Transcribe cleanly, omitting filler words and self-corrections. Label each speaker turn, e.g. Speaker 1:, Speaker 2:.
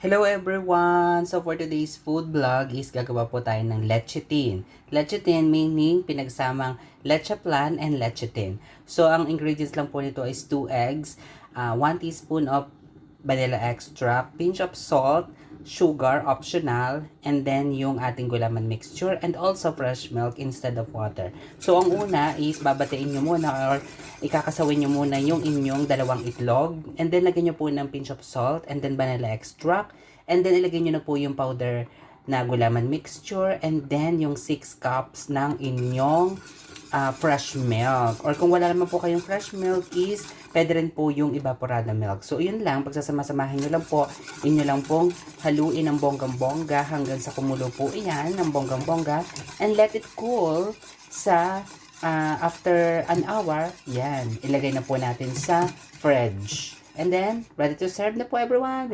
Speaker 1: Hello everyone! So for today's food vlog is gagawa po tayo ng lecithin. Lecithin meaning pinagsamang leche plan and lecithin. So ang ingredients lang po nito is 2 eggs, 1 teaspoon of vanilla extract, pinch of salt, sugar optional, and then yung ating gulaman mixture and also fresh milk instead of water. So ang una is babatiin nyo muna or ikakasawin nyo muna yung inyong dalawang itlog and then lagyan nyo po ng pinch of salt and then vanilla extract and then ilagay nyo na po yung powder na gulaman mixture and then yung 6 cups ng inyong fresh milk. Or kung wala naman po kayong fresh milk is pwede rin po yung evaporada milk. So, yun lang. Pagsasama-samahin nyo lang po, inyo lang pong haluin ng bonggang-bongga hanggang sa kumulo po iyan ng bonggang-bongga and let it cool sa after an hour. Yan. Ilagay na po natin sa fridge. And then, ready to serve na po everyone.